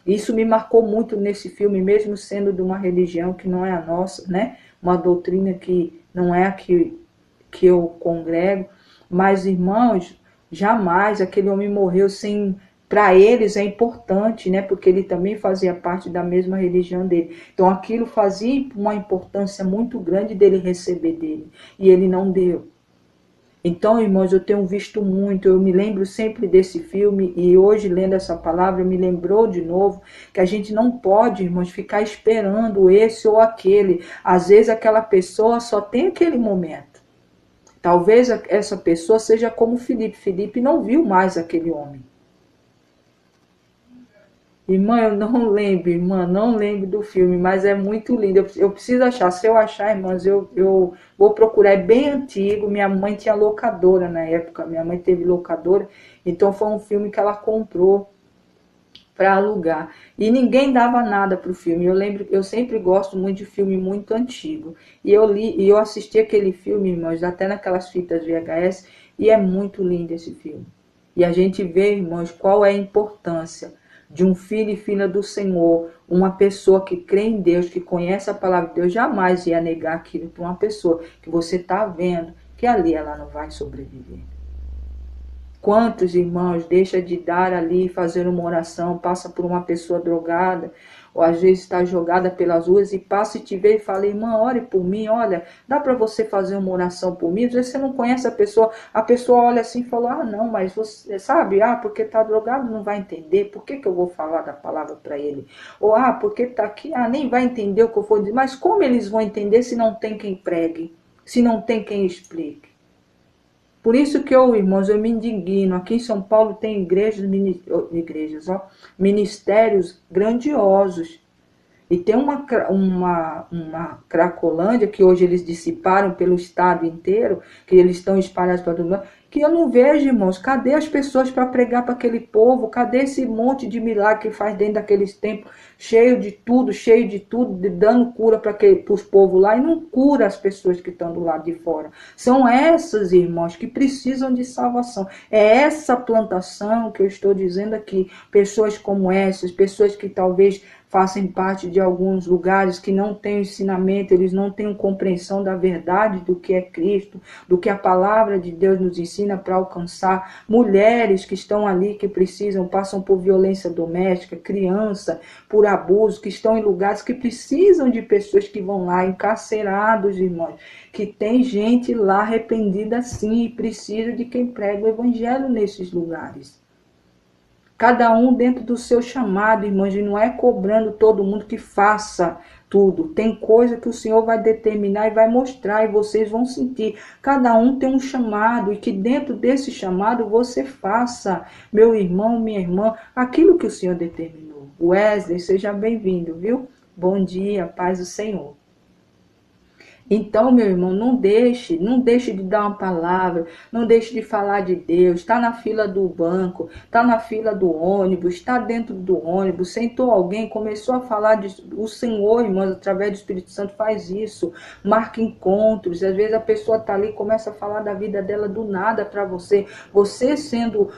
Isso me marcou muito nesse filme, mesmo sendo de uma religião que não é a nossa, né? Uma doutrina que não é a que eu congrego. Mas, irmãos, jamais aquele homem morreu sem... Para eles é importante, né? Porque ele também fazia parte da mesma religião dele. Então aquilo fazia uma importância muito grande dele receber dele. E ele não deu. Então, irmãos, eu tenho visto muito, eu me lembro sempre desse filme, e hoje, lendo essa palavra, me lembrou de novo que a gente não pode, irmãos, ficar esperando esse ou aquele. Às vezes aquela pessoa só tem aquele momento. Talvez essa pessoa seja como Filipe. Filipe não viu mais aquele homem. Irmã, eu não lembro, irmã, não lembro do filme, mas é muito lindo. Eu preciso achar. Se eu achar, irmãs, eu vou procurar. É bem antigo. Minha mãe tinha locadora na época. Minha mãe teve locadora. Então foi um filme que ela comprou para alugar. E ninguém dava nada para o filme. Eu lembro, eu sempre gosto muito de filme muito antigo. E eu assisti aquele filme, irmãos, até naquelas fitas VHS. E é muito lindo esse filme. E a gente vê, irmãos, qual é a importância de um filho e filha do Senhor, uma pessoa que crê em Deus, que conhece a palavra de Deus, jamais ia negar aquilo para uma pessoa que você está vendo que ali ela não vai sobreviver. Quantos irmãos deixa de dar ali, fazer uma oração, passa por uma pessoa drogada, ou às vezes está jogada pelas ruas e passa e te vê e fala, irmã, ore por mim, olha, dá para você fazer uma oração por mim? Às vezes você não conhece a pessoa olha assim e fala, ah não, mas você sabe, porque está drogado não vai entender, por que eu vou falar da palavra para ele? Ou porque está aqui, nem vai entender o que eu vou dizer, mas como eles vão entender se não tem quem pregue, se não tem quem explique? Por isso que irmãos, eu me indigno. Aqui em São Paulo tem ministérios grandiosos. E tem uma Cracolândia, que hoje eles dissiparam pelo estado inteiro, que eles estão espalhados para todo mundo, que eu não vejo, irmãos. Cadê as pessoas para pregar para aquele povo? Cadê esse monte de milagre que faz dentro daqueles templos, cheio de tudo, dando cura para os povos lá, e não cura as pessoas que estão do lado de fora. São essas, irmãos, que precisam de salvação. É essa plantação que eu estou dizendo aqui. Pessoas como essas, pessoas que talvez façam parte de alguns lugares que não têm ensinamento, eles não têm compreensão da verdade do que é Cristo, do que a palavra de Deus nos ensina para alcançar. Mulheres que estão ali, que passam por violência doméstica, criança, por abuso, que estão em lugares que precisam de pessoas que vão lá, encarcerados, irmãos, que tem gente lá arrependida sim e precisa de quem prega o evangelho nesses lugares. Cada um dentro do seu chamado, irmãos, e não é cobrando todo mundo que faça tudo. Tem coisa que o Senhor vai determinar e vai mostrar e vocês vão sentir. Cada um tem um chamado e que dentro desse chamado você faça, meu irmão, minha irmã, aquilo que o Senhor determinou. Wesley, seja bem-vindo, viu? Bom dia, paz do Senhor. Então, meu irmão, não deixe de dar uma palavra, não deixe de falar de Deus. Está na fila do banco, está na fila do ônibus, está dentro do ônibus, sentou alguém, começou a falar o Senhor, irmãos, através do Espírito Santo faz isso, marca encontros. Às vezes a pessoa está ali e começa a falar da vida dela do nada para você. Você sendo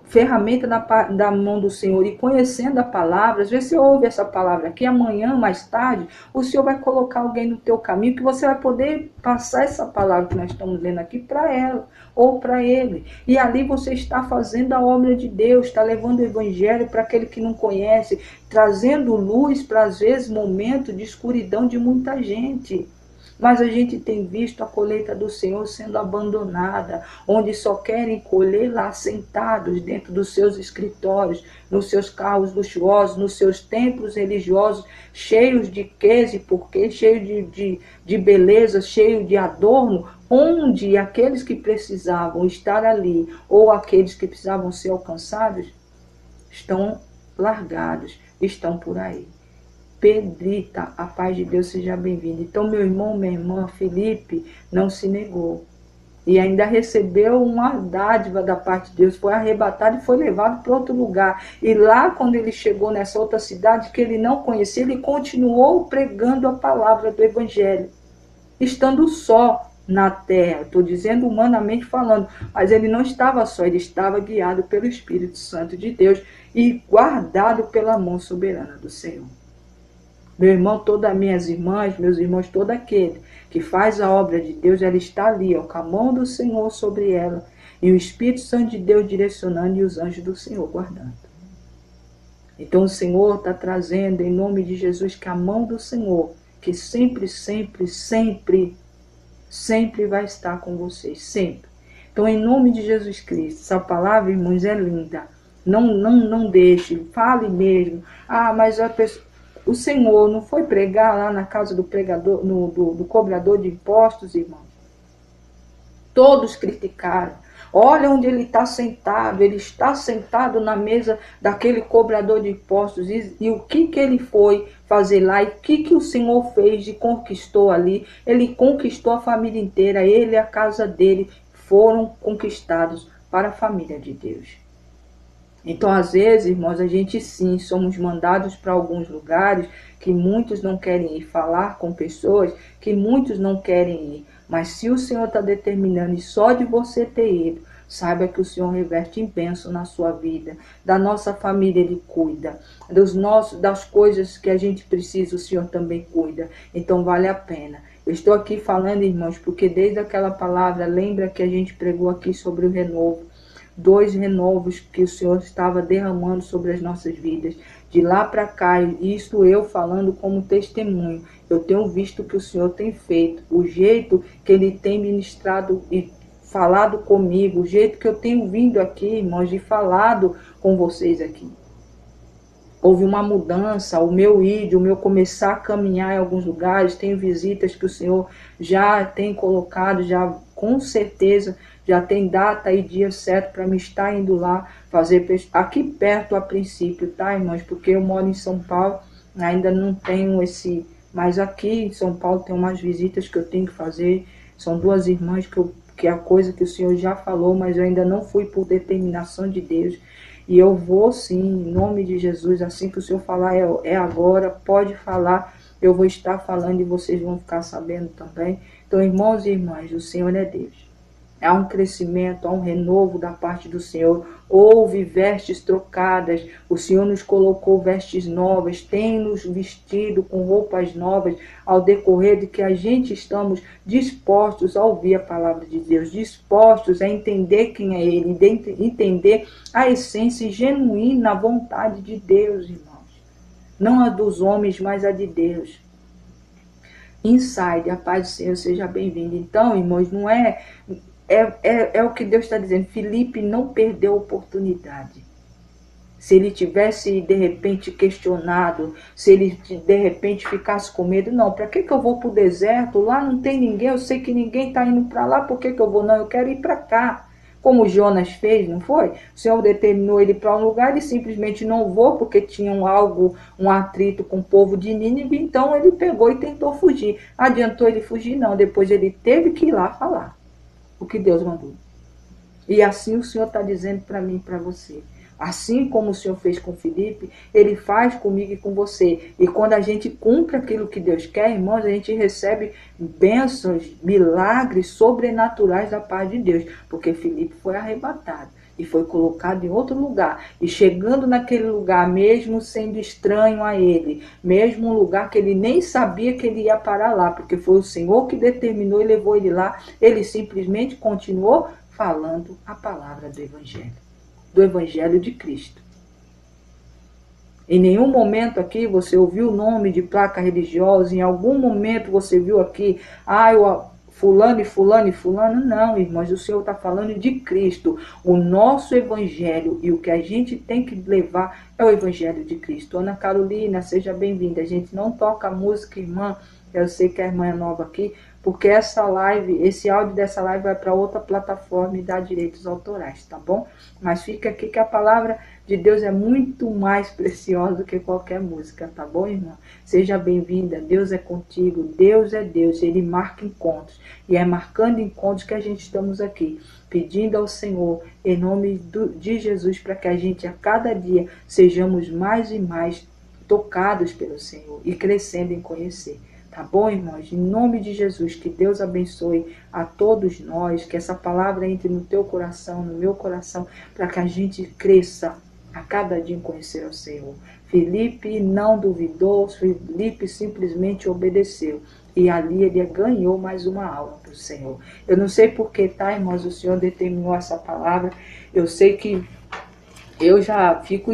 ferramenta da mão do Senhor e conhecendo a palavra, às vezes você ouve essa palavra aqui, amanhã, mais tarde, o Senhor vai colocar alguém no teu caminho que você vai poder passar essa palavra que nós estamos lendo aqui para ela ou para ele. E ali você está fazendo a obra de Deus, está levando o evangelho para aquele que não conhece, trazendo luz para, às vezes, momentos de escuridão de muita gente. Mas a gente tem visto a colheita do Senhor sendo abandonada, onde só querem colher lá sentados dentro dos seus escritórios, nos seus carros luxuosos, nos seus templos religiosos, cheios de queijo e porquê, cheios de beleza, cheios de adorno, onde aqueles que precisavam estar ali, ou aqueles que precisavam ser alcançados, estão largados, estão por aí. Pedrita, a paz de Deus seja bem-vinda. Então, meu irmão, minha irmã, Felipe, não se negou. E ainda recebeu uma dádiva da parte de Deus, foi arrebatado e foi levado para outro lugar. E lá, quando ele chegou nessa outra cidade que ele não conhecia, ele continuou pregando a palavra do Evangelho, estando só na terra. Estou dizendo humanamente falando, mas ele não estava só, ele estava guiado pelo Espírito Santo de Deus e guardado pela mão soberana do Senhor. Meu irmão, todas as minhas irmãs, meus irmãos, todo aquele que faz a obra de Deus, ela está ali, com a mão do Senhor sobre ela, e o Espírito Santo de Deus direcionando e os anjos do Senhor guardando. Então o Senhor está trazendo, em nome de Jesus, que a mão do Senhor, que sempre, sempre, sempre, sempre vai estar com vocês, sempre. Então, em nome de Jesus Cristo, essa palavra, irmãos, é linda. Não deixe, fale mesmo. Mas a pessoa... O Senhor não foi pregar lá na casa do pregador, do cobrador de impostos, irmão? Todos criticaram. Olha onde ele está sentado na mesa daquele cobrador de impostos. E o que ele foi fazer lá? E o que o Senhor fez e conquistou ali? Ele conquistou a família inteira, ele e a casa dele foram conquistados para a família de Deus. Então, às vezes, irmãos, a gente sim, somos mandados para alguns lugares que muitos não querem ir, falar com pessoas que muitos não querem ir. Mas se o Senhor está determinando e só de você ter ido, saiba que o Senhor reverte em bênção na sua vida. Da nossa família Ele cuida. Das coisas que a gente precisa, o Senhor também cuida. Então vale a pena. Eu estou aqui falando, irmãos, porque desde aquela palavra, lembra que a gente pregou aqui sobre o renovo. dois renovos que o Senhor estava derramando sobre as nossas vidas. De lá para cá, isso eu falando como testemunho, eu tenho visto o que o Senhor tem feito, o jeito que Ele tem ministrado e falado comigo, o jeito que eu tenho vindo aqui, irmãos, e falado com vocês aqui. Houve uma mudança, o meu começar a caminhar em alguns lugares, tenho visitas que o Senhor já tem colocado, já com certeza, já tem data e dia certo para me estar indo lá fazer, aqui perto a princípio, tá, irmãos? Porque eu moro em São Paulo, ainda não tenho esse, mas aqui em São Paulo tem umas visitas que eu tenho que fazer, são duas irmãs que é a coisa que o Senhor já falou, mas eu ainda não fui por determinação de Deus. E eu vou sim, em nome de Jesus, assim que o Senhor falar é agora, pode falar, eu vou estar falando e vocês vão ficar sabendo também. Então, irmãos e irmãs, o Senhor é Deus. Há um crescimento, há um renovo da parte do Senhor. Houve vestes trocadas, o Senhor nos colocou vestes novas, tem nos vestido com roupas novas, ao decorrer de que a gente estamos dispostos a ouvir a palavra de Deus, dispostos a entender quem é Ele, entender a essência genuína, a vontade de Deus, irmãos. Não a dos homens, mas a de Deus. Inside, a paz do Senhor seja bem-vinda. Então, irmãos, não é... É o que Deus está dizendo. Filipe não perdeu a oportunidade. Se ele tivesse, de repente, questionado, se ele, de repente, ficasse com medo, não, para que eu vou para o deserto? Lá não tem ninguém, eu sei que ninguém está indo para lá, por que eu vou? Não, eu quero ir para cá. Como Jonas fez, não foi? O Senhor determinou ele para um lugar, ele simplesmente não vou, porque tinha um atrito com o povo de Nínive, então ele pegou e tentou fugir. Adiantou ele fugir? Não, depois ele teve que ir lá falar o que Deus mandou. E assim o Senhor está dizendo para mim e para você. Assim como o Senhor fez com Filipe, Ele faz comigo e com você. E quando a gente cumpre aquilo que Deus quer, irmãos, a gente recebe bênçãos, milagres sobrenaturais da parte de Deus. Porque Filipe foi arrebatado e foi colocado em outro lugar. E chegando naquele lugar, mesmo sendo estranho a ele, mesmo um lugar que ele nem sabia que ele ia parar lá, porque foi o Senhor que determinou e levou ele lá, ele simplesmente continuou falando a palavra do Evangelho de Cristo. Em nenhum momento aqui você ouviu o nome de placa religiosa, em algum momento você viu aqui, fulano e fulano e fulano. Não, irmãos, o Senhor está falando de Cristo. O nosso Evangelho e o que a gente tem que levar é o Evangelho de Cristo. Ana Carolina, seja bem-vinda. A gente não toca música, irmã, eu sei que a irmã é nova aqui, porque essa live, esse áudio dessa live vai para outra plataforma e dá direitos autorais, tá bom? Mas fica aqui que a palavra de Deus é muito mais preciosa do que qualquer música, tá bom, irmã? Seja bem-vinda, Deus é contigo, Deus é Deus, Ele marca encontros. E é marcando encontros que a gente estamos aqui, pedindo ao Senhor, em nome de Jesus, para que a gente a cada dia sejamos mais e mais tocados pelo Senhor e crescendo em conhecer. Tá bom, irmãos? Em nome de Jesus, que Deus abençoe a todos nós, que essa palavra entre no teu coração, no meu coração, para que a gente cresça a cada dia em conhecer o Senhor. Filipe não duvidou, Filipe simplesmente obedeceu. E ali ele ganhou mais uma alma para o Senhor. Eu não sei por que, tá, irmãos, o Senhor determinou essa palavra. Eu sei que eu já fico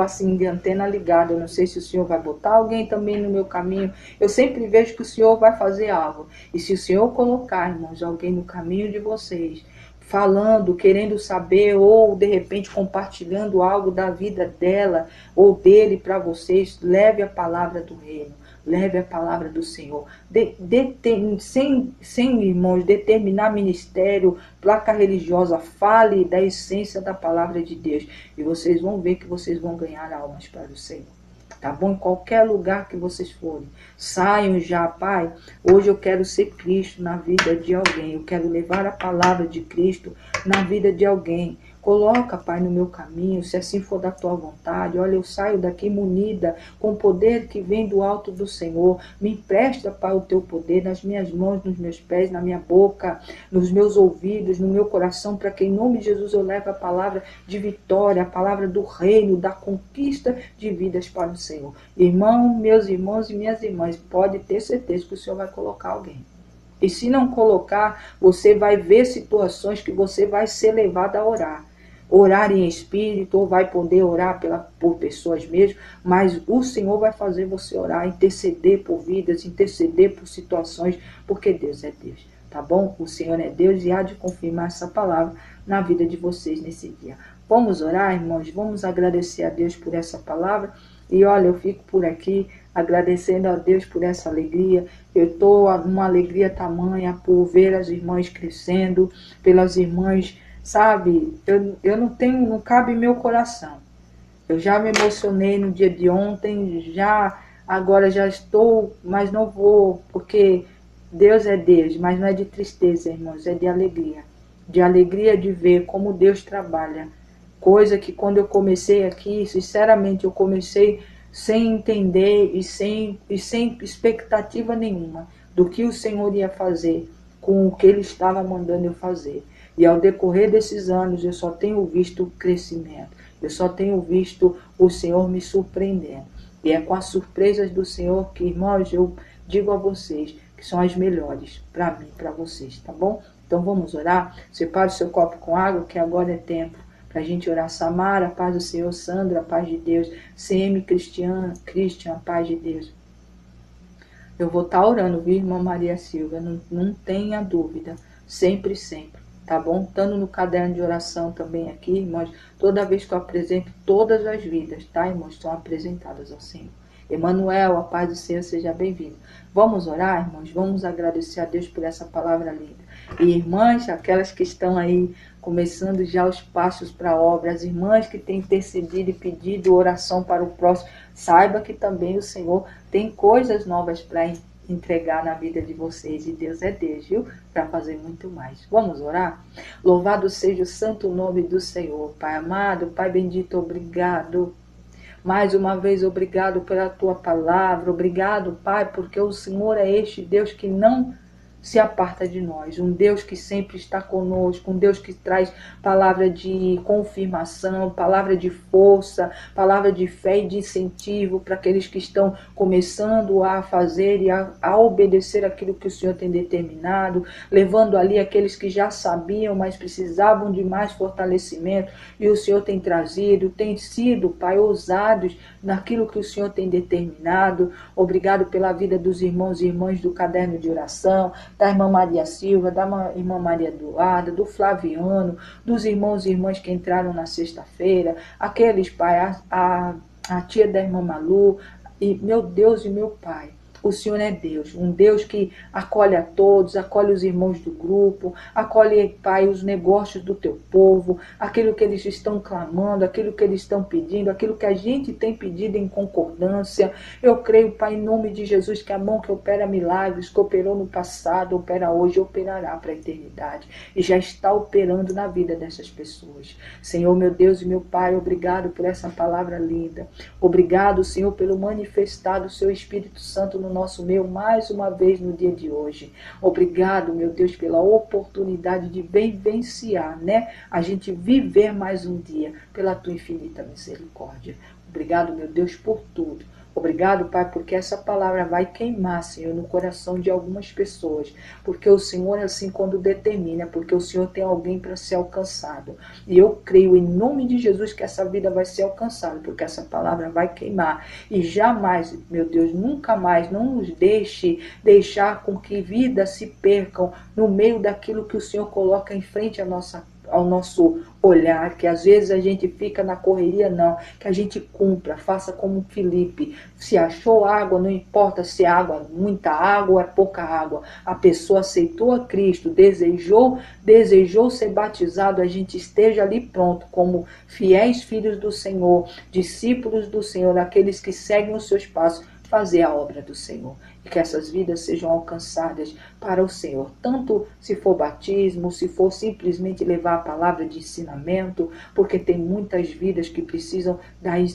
assim de antena ligada. Eu não sei se o Senhor vai botar alguém também no meu caminho. Eu sempre vejo que o Senhor vai fazer algo. E se o Senhor colocar, irmãos, alguém no caminho de vocês, falando, querendo saber, ou de repente compartilhando algo da vida dela ou dele para vocês, leve a palavra do reino. Leve a palavra do Senhor. Sem, irmãos, determinar ministério, placa religiosa, fale da essência da palavra de Deus. E vocês vão ver que vocês vão ganhar almas para o Senhor. Tá bom? Em qualquer lugar que vocês forem. Saiam já, Pai. Hoje eu quero ser Cristo na vida de alguém. Eu quero levar a palavra de Cristo na vida de alguém. Coloca, Pai, no meu caminho, se assim for da tua vontade. Olha, eu saio daqui munida com o poder que vem do alto do Senhor. Me empresta, Pai, o teu poder nas minhas mãos, nos meus pés, na minha boca, nos meus ouvidos, no meu coração, para que em nome de Jesus eu leve a palavra de vitória, a palavra do reino, da conquista de vidas para o Senhor. Irmão, meus irmãos e minhas irmãs, pode ter certeza que o Senhor vai colocar alguém. E se não colocar, você vai ver situações que você vai ser levado a orar. orar em espírito, ou vai poder orar por pessoas mesmo, mas o Senhor vai fazer você orar, interceder por vidas, interceder por situações, porque Deus é Deus, tá bom? O Senhor é Deus e há de confirmar essa palavra na vida de vocês nesse dia. Vamos orar, irmãos, vamos agradecer a Deus por essa palavra. E olha, eu fico por aqui agradecendo a Deus por essa alegria. Eu estou numa alegria tamanha por ver as irmãs crescendo, pelas irmãs, sabe? Eu não tenho, não cabe em meu coração. Eu já me emocionei no dia de ontem, agora já estou, mas não vou, porque Deus é Deus, mas não é de tristeza, irmãos, é de alegria. De alegria de ver como Deus trabalha. Coisa que quando eu comecei aqui, sinceramente, eu comecei sem entender e sem expectativa nenhuma do que o Senhor ia fazer com o que Ele estava mandando eu fazer. E ao decorrer desses anos, eu só tenho visto crescimento. Eu só tenho visto o Senhor me surpreendendo. E é com as surpresas do Senhor que, irmãos, eu digo a vocês que são as melhores para mim, para vocês, tá bom? Então vamos orar? Separe o seu copo com água, que agora é tempo para a gente orar. Samara, a paz do Senhor. Sandra, a paz de Deus. CM Cristian, a paz de Deus. Eu vou estar orando, viu, irmã Maria Silva? Não tenha dúvida. Sempre, sempre. Tá bom? Estando no caderno de oração também aqui, irmãos. Toda vez que eu apresento, todas as vidas, tá, irmãos? Estão apresentadas ao Senhor. Emanuel, a paz do Senhor, seja bem-vindo. Vamos orar, irmãos? Vamos agradecer a Deus por essa palavra linda. E irmãs, aquelas que estão aí começando já os passos para a obra, as irmãs que têm intercedido e pedido oração para o próximo, saiba que também o Senhor tem coisas novas para entregar na vida de vocês. E Deus é Deus, viu? Para fazer muito mais. Vamos orar? Louvado seja o santo nome do Senhor. Pai amado, Pai bendito, obrigado. Mais uma vez, obrigado pela tua palavra. Obrigado, Pai, porque o Senhor é este Deus que não se aparta de nós, um Deus que sempre está conosco, um Deus que traz palavra de confirmação, palavra de força, palavra de fé e de incentivo para aqueles que estão começando a fazer e a obedecer aquilo que o Senhor tem determinado, levando ali aqueles que já sabiam, mas precisavam de mais fortalecimento, e o Senhor tem trazido, tem sido, Pai, ousados naquilo que o Senhor tem determinado. Obrigado pela vida dos irmãos e irmãs do caderno de oração, da irmã Maria Silva, da irmã Maria Eduarda, do Flaviano, dos irmãos e irmãs que entraram na sexta-feira, aqueles, Pai, a tia da irmã Malu, e meu Deus e meu Pai, o Senhor é Deus, um Deus que acolhe a todos, acolhe os irmãos do grupo, acolhe, Pai, os negócios do teu povo, aquilo que eles estão clamando, aquilo que eles estão pedindo, aquilo que a gente tem pedido em concordância. Eu creio, Pai, em nome de Jesus, que a mão que opera milagres, que operou no passado, opera hoje, operará para a eternidade. E já está operando na vida dessas pessoas. Senhor, meu Deus e meu Pai, obrigado por essa palavra linda. Obrigado, Senhor, pelo manifestar do seu Espírito Santo no nosso meio mais uma vez no dia de hoje. Obrigado, meu Deus, pela oportunidade de vivenciar, né? A gente viver mais um dia pela tua infinita misericórdia. Obrigado, meu Deus, por tudo. Obrigado, Pai, porque essa palavra vai queimar, Senhor, no coração de algumas pessoas. Porque o Senhor, assim, quando determina, porque o Senhor tem alguém para ser alcançado. E eu creio, em nome de Jesus, que essa vida vai ser alcançada, porque essa palavra vai queimar. E jamais, meu Deus, nunca mais, não nos deixar com que vidas se percam no meio daquilo que o Senhor coloca em frente ao nosso olhar, que às vezes a gente fica na correria, não, que a gente cumpra, faça como Filipe, se achou água, não importa se é água, muita água ou é pouca água, a pessoa aceitou a Cristo, desejou ser batizado, a gente esteja ali pronto, como fiéis filhos do Senhor, discípulos do Senhor, aqueles que seguem os seus passos, fazer a obra do Senhor. E que essas vidas sejam alcançadas para o Senhor. Tanto se for batismo, se for simplesmente levar a palavra de ensinamento, porque tem muitas vidas que precisam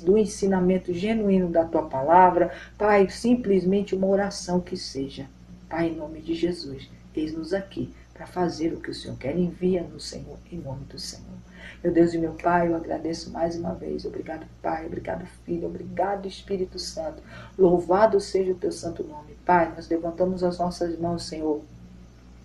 do ensinamento genuíno da tua palavra. Pai, simplesmente uma oração que seja. Pai, em nome de Jesus, eis-nos aqui para fazer o que o Senhor quer. Envia-nos, Senhor, em nome do Senhor. Meu Deus e meu Pai, eu agradeço mais uma vez. Obrigado, Pai. Obrigado, Filho. Obrigado, Espírito Santo. Louvado seja o teu santo nome. Pai, nós levantamos as nossas mãos, Senhor,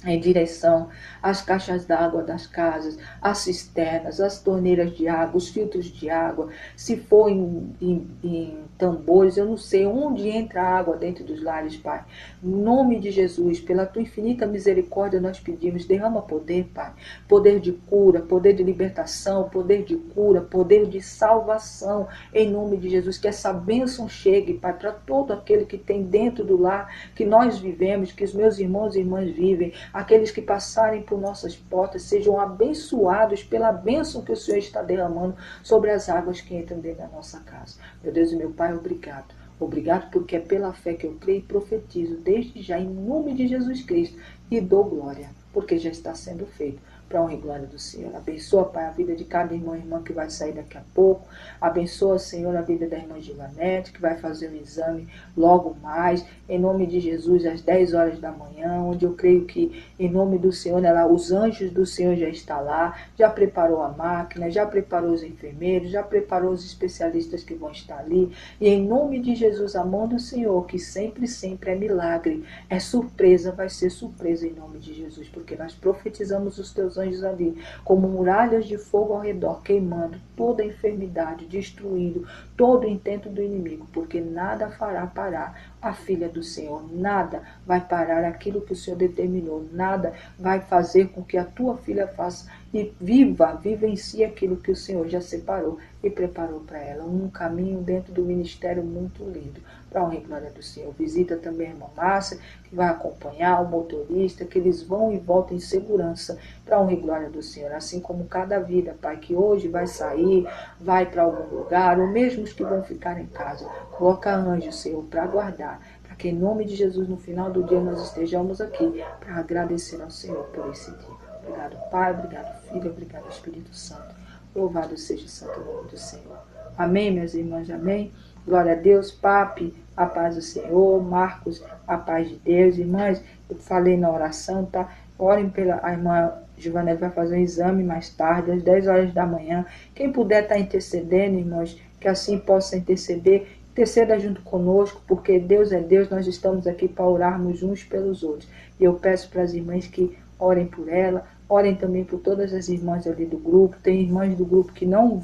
em direção às caixas d'água das casas, às cisternas, às torneiras de água, os filtros de água, se for em tambores, eu não sei onde entra a água dentro dos lares, Pai. Em nome de Jesus, pela tua infinita misericórdia, nós pedimos, derrama poder, Pai. Poder de cura, poder de libertação, poder de cura, poder de salvação, em nome de Jesus. Que essa bênção chegue, Pai, para todo aquele que tem dentro do lar, que nós vivemos, que os meus irmãos e irmãs vivem, aqueles que passarem por nossas portas sejam abençoados pela bênção que o Senhor está derramando sobre as águas que entram dentro da nossa casa. Meu Deus e meu Pai, obrigado. Obrigado porque é pela fé que eu creio e profetizo desde já em nome de Jesus Cristo e dou glória, porque já está sendo feito para a honra e glória do Senhor. Abençoa, Pai, a vida de cada irmão e irmã que vai sair daqui a pouco. Abençoa, Senhor, a vida da irmã Givanete, que vai fazer um exame logo mais, em nome de Jesus, às 10 horas da manhã, onde eu creio que, em nome do Senhor, os anjos do Senhor já estão lá, já preparou a máquina, já preparou os enfermeiros, já preparou os especialistas que vão estar ali. E em nome de Jesus, a mão do Senhor, que sempre, sempre é milagre, é surpresa, vai ser surpresa em nome de Jesus, porque nós profetizamos os teus anjos ali, como muralhas de fogo ao redor, queimando toda a enfermidade, destruindo todo o intento do inimigo, porque nada fará parar a filha do Senhor, nada vai parar aquilo que o Senhor determinou, nada vai fazer com que a tua filha faça e vivencie aquilo que o Senhor já separou e preparou para ela, um caminho dentro do ministério muito lindo, para a honra e glória do Senhor. Visita também a irmã Márcia, que vai acompanhar o motorista, que eles vão e voltam em segurança, para a honra e glória do Senhor, assim como cada vida, Pai, que hoje vai sair, vai para algum lugar, ou mesmo os que vão ficar em casa, coloca anjos, Senhor, para guardar, para que em nome de Jesus, no final do dia, nós estejamos aqui para agradecer ao Senhor por esse dia. Obrigado, Pai, obrigado, Filho, obrigado, Espírito Santo. Louvado seja o santo nome do Senhor. Amém, meus irmãos, amém. Glória a Deus, Papi, a paz do Senhor, Marcos, a paz de Deus. Irmãs, eu falei na oração, tá? Orem pela a irmã Givanete, vai fazer um exame mais tarde, às 10 horas da manhã. Quem puder estar intercedendo, irmãos, que assim possa interceder, interceda junto conosco, porque Deus é Deus, nós estamos aqui para orarmos uns pelos outros. E eu peço para as irmãs que orem por ela, orem também por todas as irmãs ali do grupo. Tem irmãs do grupo que não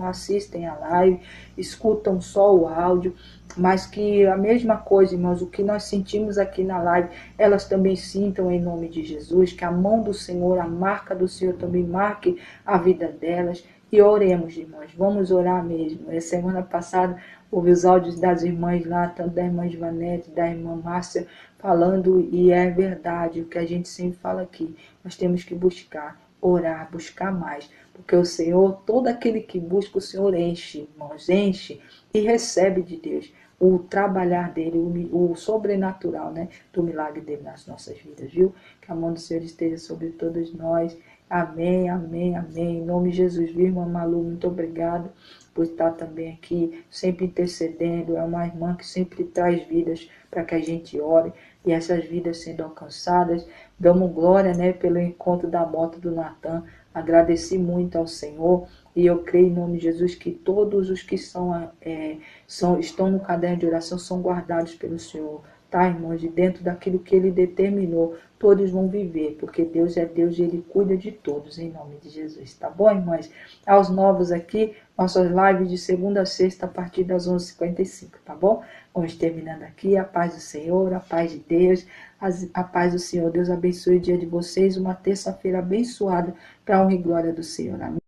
assistem a live, escutam só o áudio, mas que a mesma coisa, irmãos, o que nós sentimos aqui na live, elas também sintam em nome de Jesus, que a mão do Senhor, a marca do Senhor também marque a vida delas. E oremos, irmãos, vamos orar mesmo. Semana passada houve os áudios das irmãs lá, tanto da irmã Givanete, da irmã Márcia, falando, e é verdade o que a gente sempre fala aqui. Nós temos que buscar, orar, buscar mais, porque o Senhor, todo aquele que busca, o Senhor enche, irmãos, enche e recebe de Deus o trabalhar dele, o sobrenatural, né, do milagre dele nas nossas vidas, viu? Que a mão do Senhor esteja sobre todos nós. Amém, amém, amém. Em nome de Jesus, viu, irmã Malu, muito obrigado por estar também aqui, sempre intercedendo. É uma irmã que sempre traz vidas para que a gente ore, e essas vidas sendo alcançadas. Damos glória, né, pelo encontro da moto do Natan. Agradeci muito ao Senhor, e eu creio em nome de Jesus que todos os que estão no caderno de oração são guardados pelo Senhor, tá, irmãos? De dentro daquilo que Ele determinou, todos vão viver, porque Deus é Deus e Ele cuida de todos, em nome de Jesus, tá bom, irmãs? Aos novos aqui, nossas lives de segunda a sexta, a partir das 11h55, tá bom? Vamos terminando aqui, a paz do Senhor, a paz de Deus, a paz do Senhor. Deus abençoe o dia de vocês, uma terça-feira abençoada, para a honra e glória do Senhor. Amém.